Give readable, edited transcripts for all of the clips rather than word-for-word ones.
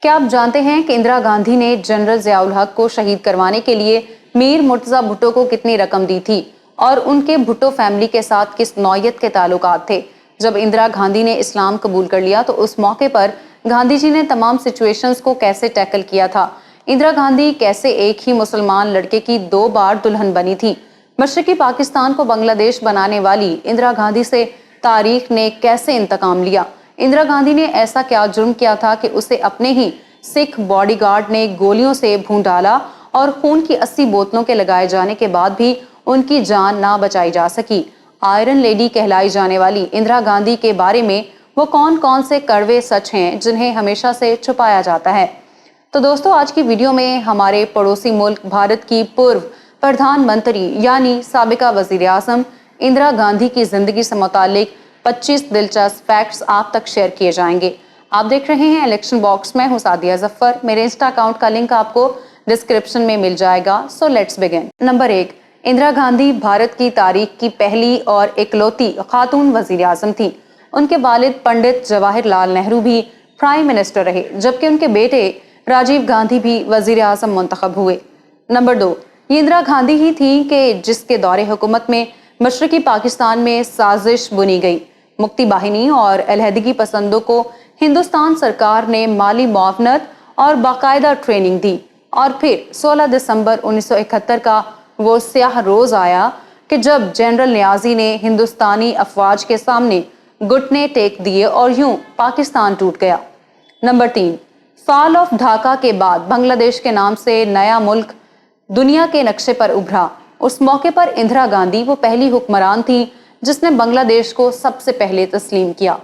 क्या आप जानते हैं कि इंदिरा गांधी ने जनरल ज़िया-उल हक को शहीद करवाने के लिए मीर मुर्तज़ा भुट्टो को कितनी रकम दी थी और उनके भुट्टो फैमिली के साथ किस नौयत के ताल्लुकात थे? जब इंदिरा गांधी ने इस्लाम कबूल कर लिया तो उस मौके पर गांधी जी ने तमाम सिचुएशंस को कैसे टैकल किया था? इंदिरा गांधी कैसे एक ही मुसलमान लड़के की 2 बार दुल्हन बनी थी? मशरकी पाकिस्तान को बांग्लादेश बनाने वाली इंदिरा गांधी से तारीख ने कैसे इंतकाम लिया? इंदिरा गांधी ने ऐसा क्या जुर्म किया था कि उसे अपने ही सिख बॉडीगार्ड ने गोलियों से भून डाला और खून की 80 बोतलों के लगाए जाने के बाद भी उनकी जान ना बचाई जा सकी? आयरन लेडी कहलाई जाने वाली इंदिरा गांधी के बारे में वो कौन कौन से कड़वे सच हैं जिन्हें हमेशा से छुपाया जाता है? तो दोस्तों, आज की वीडियो में हमारे पड़ोसी मुल्क भारत की पूर्व प्रधानमंत्री यानी साबिका वजीर आज़म इंदिरा गांधी की जिंदगी से मुतालिक 25 दिलचस्प फैक्ट्स आप तक शेयर किए जाएंगे। आप देख रहे हैं इलेक्शन बॉक्स में हूं सादिया जफर। मेरे इंस्टा अकाउंट का लिंक आपको डिस्क्रिप्शन में मिल जाएगा। So let's begin. Number 1, Indira Gandhi Bharat की तारीख की पहली और इकलौती खातून वजीर आजम थी। उनके वालिद पंडित जवाहरलाल नेहरू भी प्राइम मिनिस्टर रहे, जबकि उनके बेटे राजीव गांधी भी वजीर आजम मुंतखब हुए। नंबर 2, ये इंदिरा गांधी ही थी कि जिसके दौरे हुकूमत में मशरकी पाकिस्तान में साजिश बुनी गई। मुक्ति बाहिनी और अलहदगी पसंदों को हिंदुस्तान सरकार ने माली मुआवनत और बाकायदा ट्रेनिंग दी और फिर 16 दिसंबर 1971 का वो स्याह रोज आया कि जब जनरल नियाजी ने हिंदुस्तानी अफवाज के सामने घुटने टेक दिए और यूं पाकिस्तान टूट गया। नंबर 3, फॉल ऑफ ढाका के बाद बांग्लादेश के नाम से नया मुल्क दुनिया के नक्शे पर उभरा। उस मौके पर इंदिरा गांधी वो पहली हुक्मरान थी जिसने बांग्लादेश को सबसे पहले तस्लीम किया।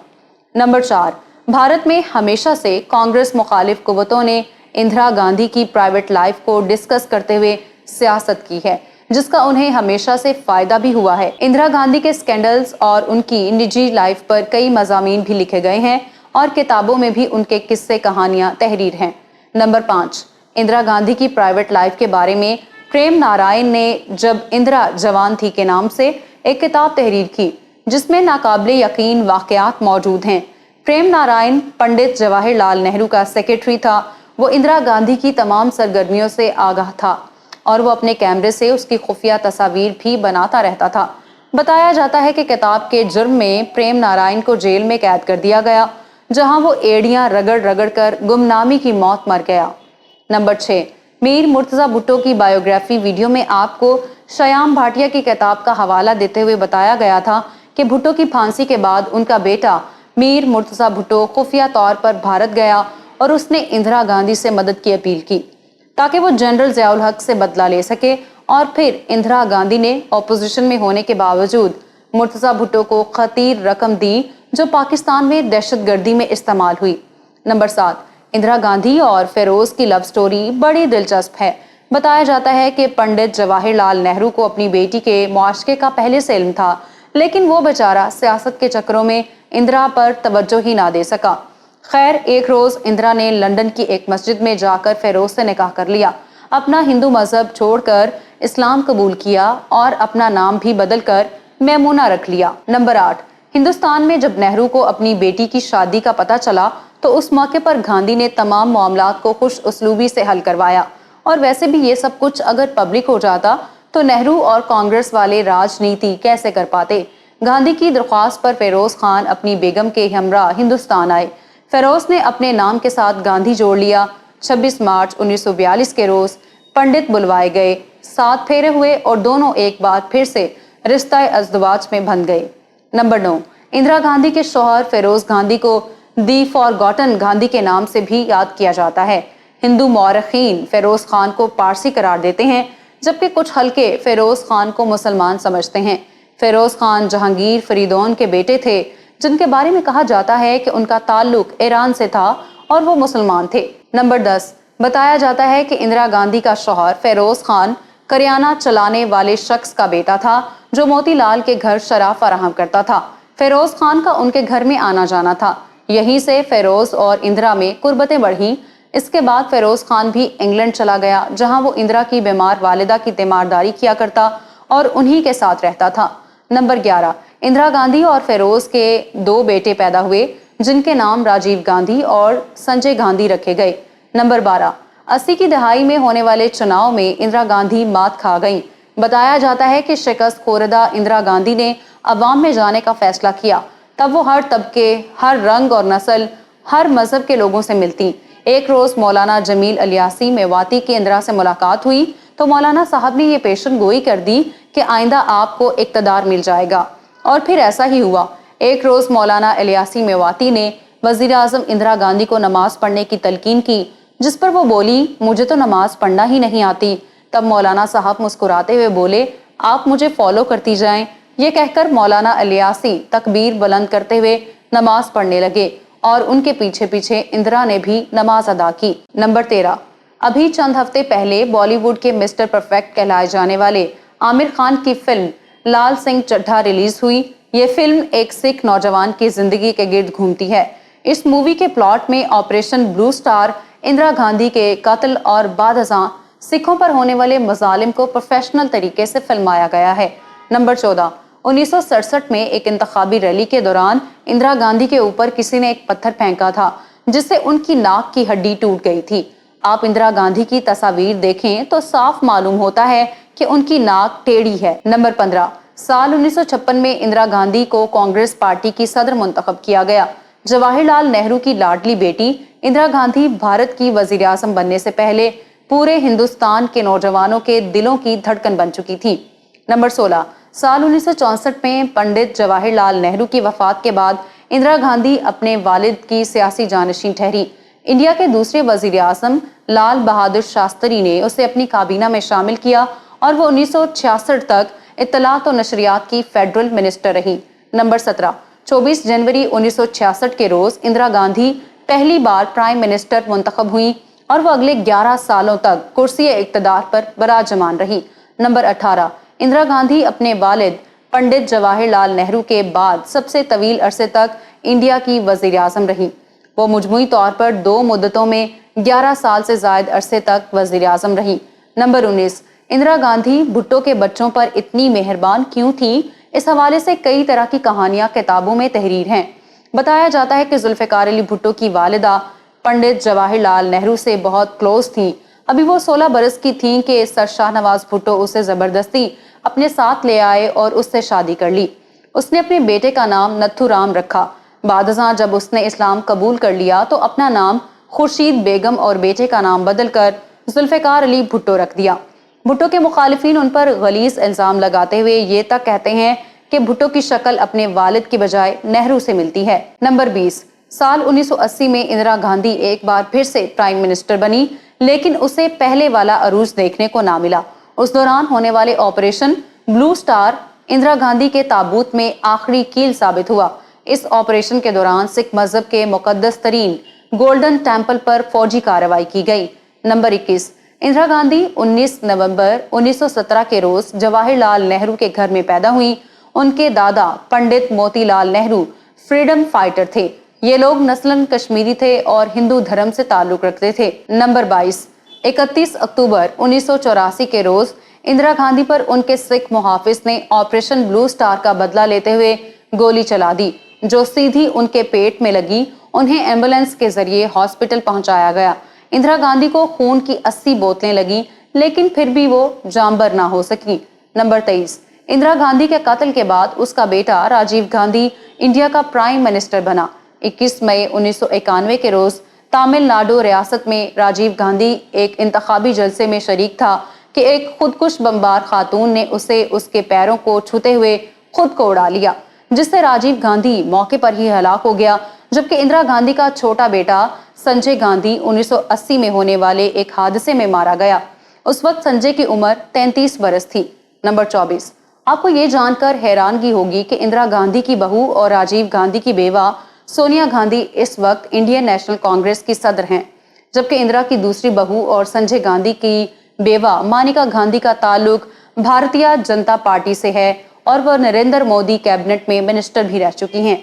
नंबर 4, भारत में हमेशा से कांग्रेस मुखालिफ कुव्वतों ने इंदिरा गांधी की प्राइवेट लाइफ को डिस्कस करते हुए सियासत की है, जिसका उन्हें हमेशा से फायदा भी हुआ है। इंदिरा गांधी के स्कैंडल्स और उनकी निजी लाइफ पर कई मज़ामीन भी लिखे गए हैं और किताबों में भी उनके किस्से कहानियां तहरीर हैं। नंबर 5, इंदिरा गांधी की प्राइवेट लाइफ के बारे में प्रेम नारायण ने जब इंदिरा जवान थी के नाम से एक किताब तहरीर की, जिसमें नाकाबिले यकीन वाकयात मौजूद हैं। प्रेम नारायण पंडित जवाहरलाल नेहरू का सेक्रेटरी था। वो इंदिरा गांधी की तमाम सरगर्मियों से आगाह था और वो अपने कैमरे से उसकी खुफिया तस्वीर भी बनाता रहता था। बताया जाता है कि किताब के जुर्म में प्रेम नारायण को जेल में कैद कर दिया गया, जहां वो एड़ियां रगड़ रगड़ कर गुमनामी की मौत मर गया। नंबर 6, मीर मुर्तज़ा भुट्टो की बायोग्राफी वीडियो में आपको श्याम भाटिया की किताब का हवाला देते हुए बताया गया था कि भुट्टो की फांसी के बाद उनका बेटा मीर मुर्तज़ा भुट्टो खुफिया तौर पर भारत गया और उसने इंदिरा गांधी से मदद की अपील की ताकि वो जनरल ज़िया-उल हक से बदला ले सके, और फिर इंदिरा गांधी ने ऑपोजिशन में होने के बावजूद मुर्तज़ा भुट्टो को खतीर रकम दी जो पाकिस्तान में दहशतगर्दी में इस्तेमाल हुई। नंबर 7, इंदिरा गांधी और फेरोज की लव स्टोरी बड़ी दिलचस्प है। बताया जाता है कि पंडित जवाहरलाल नेहरू को अपनी बेटी के मुआशके का पहले से इल्म था, लेकिन वो बेचारा सियासत के चक्रों में इंदिरा पर तवज्जो ही ना दे सका। खैर, एक रोज इंदिरा ने लंदन की एक मस्जिद में जाकर फेरोज से निकाह कर लिया, अपना हिंदू मजहब छोड़कर इस्लाम कबूल किया और अपना नाम भी बदलकर मैमूना रख लिया। नंबर 8, हिंदुस्तान में जब नेहरू को अपनी बेटी की शादी का पता चला तो उस मौके पर गांधी ने तमाम मामलात को खुश उसलूबी से हल करवाया। और वैसे भी ये सब कुछ अगर पब्लिक हो जाता तो नेहरू और कांग्रेस वाले राजनीति कैसे कर पाते। गांधी की दरख्वास्त पर फेरोज खान अपनी बेगम के हमरा हिंदुस्तान आए। फेरोज ने अपने नाम के साथ गांधी जोड़ लिया। 26 मार्च 1942 के रोज पंडित बुलवाए गए, 7 फेरे हुए और दोनों एक बार फिर से रिश्ता अज़दवाज में बंध गए। नंबर 9, इंदिरा गांधी के शौहर फेरोज गांधी को दी फॉरगॉटन गांधी के नाम से भी याद किया जाता है। हिंदू मौरखीन फेरोज खान को पारसी करार देते हैं, जबकि कुछ हल्के फेरोज खान को मुसलमान समझते हैं। फेरोज खान जहांगीर फरीदौन के बेटे थे, जिनके बारे में कहा जाता है कि उनका ताल्लुक ईरान से था और वो मुसलमान थे। नंबर 10, बताया जाता है कि इंदिरा गांधी का शौहर फेरोज खान करियाना चलाने वाले शख्स का बेटा था जो मोतीलाल के घर शराब फराहम करता था। फेरोज खान का उनके घर में आना जाना था। यहीं से फेरोज और इंदिरा में कुर्बतें बढ़ी। इसके बाद फेरोज खान भी इंग्लैंड चला गया, जहां वो इंदिरा की बीमार वालिदा की तीमारदारी किया करता और उन्हीं के साथ रहता था। नंबर 11, इंदिरा गांधी और फेरोज के 2 बेटे पैदा हुए جن کے نام راجیو گاندھی اور سنجے گاندھی رکھے گئے۔ نمبر 12، 80 کی دہائی میں ہونے والے چناؤ میں اندرا گاندھی مات کھا گئیں۔ بتایا جاتا ہے کہ شکست خوردہ اندرا گاندھی نے عوام میں جانے کا فیصلہ کیا۔ تب وہ ہر طبقے، ہر رنگ اور نسل، ہر مذہب کے لوگوں سے ملتی۔ ایک روز مولانا جمیل الیاسی میواتی کی اندرا سے ملاقات ہوئی تو مولانا صاحب نے یہ پیشن گوئی کر دی کہ آئندہ آپ کو اقتدار مل جائے گا، اور پھر ایسا ہی ہوا۔ ایک روز مولانا الیاسی میواتی نے وزیر اعظم اندرا گاندھی کو نماز پڑھنے کی تلقین کی، جس پر وہ بولی، مجھے تو نماز پڑھنا ہی نہیں آتی۔ تب مولانا صاحب مسکراتے ہوئے بولے، آپ مجھے فالو کرتی جائیں۔ یہ کہہ کر مولانا الیاسی تکبیر بلند کرتے ہوئے نماز پڑھنے لگے اور ان کے پیچھے پیچھے اندرا نے بھی نماز ادا کی۔ نمبر 13، ابھی چند ہفتے پہلے بالی ووڈ کے مسٹر پرفیکٹ کہلائے جانے والے عامر خان کی فلم لال سنگھ چڈھا ریلیز ہوئی۔ یہ فلم ایک سکھ نوجوان کی زندگی کے گرد گھومتی ہے۔ اس مووی کے پلاٹ میں آپریشن بلو سٹار، اندرا گاندھی کے قتل اور بعد ازاں سکھوں پر ہونے والے مظالم کو پروفیشنل طریقے سے فلمایا گیا ہے۔ نمبر 14، 1967 میں ایک انتخابی ریلی کے دوران اندرا گاندھی کے اوپر کسی نے ایک پتھر پھینکا تھا، جس سے ان کی ناک کی ہڈی ٹوٹ گئی تھی۔ آپ اندرا گاندھی کی تصاویر دیکھیں تو صاف معلوم ہوتا ہے کہ ان کی ناک ٹیڑھی ہے۔ نمبر 15، سال 1956 میں اندرا گاندھی کو کانگریس پارٹی کی صدر منتخب کیا گیا۔ جواہر لال نہرو کی لاڈلی بیٹی اندرا گاندھی بھارت کی وزیر اعظم بننے سے پہلے پورے ہندوستان کے نوجوانوں کے دلوں کی دھڑکن بن چکی تھی۔ نمبر 16، سال 1964 میں پنڈت جواہر لال نہرو کی وفات کے بعد اندرا گاندھی اپنے والد کی سیاسی جانشین ٹھہری۔ انڈیا کے دوسرے وزیر اعظم لال بہادر شاستری نے اسے اپنی کابینہ میں شامل کیا اور وہ 1966 تک اطلاعات و نشریات کی فیڈرل منسٹر رہی۔ نمبر 17، 24 جنوری 1966 کے روز اندرا گاندھی پہلی بار پرائم منسٹر منتخب ہوئی اور وہ اگلے 11 سالوں تک کرسی اقتدار پر براجمان رہی۔ نمبر 18، اندرا گاندھی اپنے والد پنڈت جواہر لال نہرو کے بعد سب سے طویل عرصے تک انڈیا کی وزیر اعظم رہی۔ وہ مجموعی طور پر 2 مدتوں میں 11 سال سے زائد عرصے تک وزیر اعظم رہی۔ نمبر 19، اندرا گاندھی بھٹو کے بچوں پر اتنی مہربان کیوں تھی؟ اس حوالے سے کئی طرح کی کہانیاں کتابوں میں تحریر ہیں۔ بتایا جاتا ہے کہ ذوالفقار علی بھٹو کی والدہ پنڈت جواہر لال نہرو سے بہت کلوز تھیں۔ ابھی وہ 16 برس کی تھیں کہ سر شاہ نواز بھٹو اسے زبردستی اپنے ساتھ لے آئے اور اس سے شادی کر لی۔ اس نے اپنے بیٹے کا نام نتھو رام رکھا۔ بعد ازاں جب اس نے اسلام قبول کر لیا تو اپنا نام خورشید بیگم اور بیٹے کا نام بدل کر ذوالفقار علی بھٹو رکھ دیا۔ بھٹو کے مخالفین ان پر غلیظ الزام لگاتے ہوئے یہ تک کہتے ہیں کہ بھٹو کی شکل اپنے والد کی بجائے نہرو سے ملتی ہے۔ نمبر 20، سال 1980 میں اندرا گاندھی ایک بار پھر سے پرائم منسٹر بنی، لیکن اسے پہلے والا عروج دیکھنے کو نہ ملا۔ اس دوران ہونے والے آپریشن بلو سٹار اندرا گاندھی کے تابوت میں آخری کیل ثابت ہوا۔ اس آپریشن کے دوران سکھ مذہب کے مقدس ترین گولڈن ٹیمپل پر فوجی کارروائی کی گئی۔ نمبر 21، اندرا گاندھی 19 نومبر 1917 کے روز جواہر لال نہرو کے گھر میں پیدا ہوئی۔ ان کے دادا پنڈت موتی لال نہرو فریڈم فائٹر تھے۔ یہ لوگ نسلاً کشمیری تھے اور ہندو دھرم سے تعلق رکھتے تھے۔ نمبر 22، 31 اکتوبر 1984 کے روز اندرا گاندھی پر ان کے سکھ محافظ نے آپریشن بلو سٹار کا بدلہ لیتے ہوئے گولی چلا دی، جو سیدھی ان کے پیٹ میں لگی۔ انہیں ایمبولینس کے ذریعے ہاسپٹل پہنچایا گیا۔ اندرا گاندھی کو خون کی 80 بوتلیں لگیں، لیکن پھر بھی وہ جانبر نہ ہو سکی۔ نمبر 23، اندرا گاندھی کے قتل کے بعد اس کا بیٹا راجیو گاندھی انڈیا کا پرائم منسٹر بنا۔ 21 مئی 1991 کے روز تامل ناڈو ریاست میں راجیو گاندھی ایک انتخابی جلسے میں شریک تھا کہ ایک خودکش بمبار خاتون نے اسے اس کے پیروں کو چھوتے ہوئے خود کو اڑا لیا، جس سے راجیو گاندھی موقع پر ہی ہلاک ہو گیا، جبکہ اندرا گاندھی کا چھوٹا بیٹا سنجے گاندھی 1980 میں ہونے والے ایک حادثے میں مارا گیا۔ اس وقت سنجے کی عمر 33 برس تھی۔ نمبر 24، آپ کو یہ جان کر حیرانگی ہوگی کہ اندرا گاندھی کی بہو اور راجیو گاندھی کی بیوہ سونیا گاندھی اس وقت انڈین نیشنل کانگریس کی صدر ہیں، جبکہ اندرا کی دوسری بہو اور سنجے گاندھی کی بیوہ مانیکا گاندھی کا تعلق بھارتیہ جنتا پارٹی سے ہے اور وہ نریندر مودی کیبنٹ میں منسٹر بھی رہ چکی ہیں۔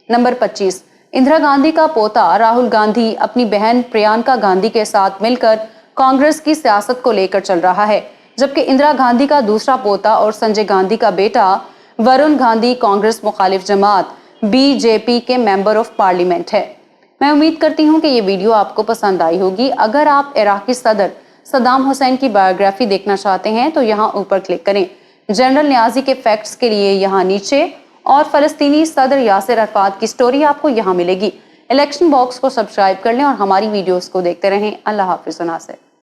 نمبر 25، اندرا گاندھی کا پوتا راہل گاندھی اپنی بہن پریانکا گاندھی کے ساتھ مل کر کانگریس کی سیاست کو لے کر چل رہا ہے، جبکہ اندرا گاندھی کا دوسرا پوتا اور سنجے گاندھی کا بیٹا ورن گاندھی کانگریس مخالف جماعت BJP के मेंबर ऑफ पार्लियामेंट है। मैं उम्मीद करती हूँ कि ये वीडियो आपको पसंद आई होगी। अगर आप इराकी सदर सद्दाम हुसैन की बायोग्राफी देखना चाहते हैं तो यहाँ ऊपर क्लिक करें। जनरल नियाजी के फैक्ट्स के लिए यहाँ नीचे, और फलस्तीनी सदर यासिर अरफात की स्टोरी आपको यहाँ मिलेगी। इलेक्शन बॉक्स को सब्सक्राइब कर लें और हमारी वीडियोस को देखते रहें। अल्लाह हाफिज़।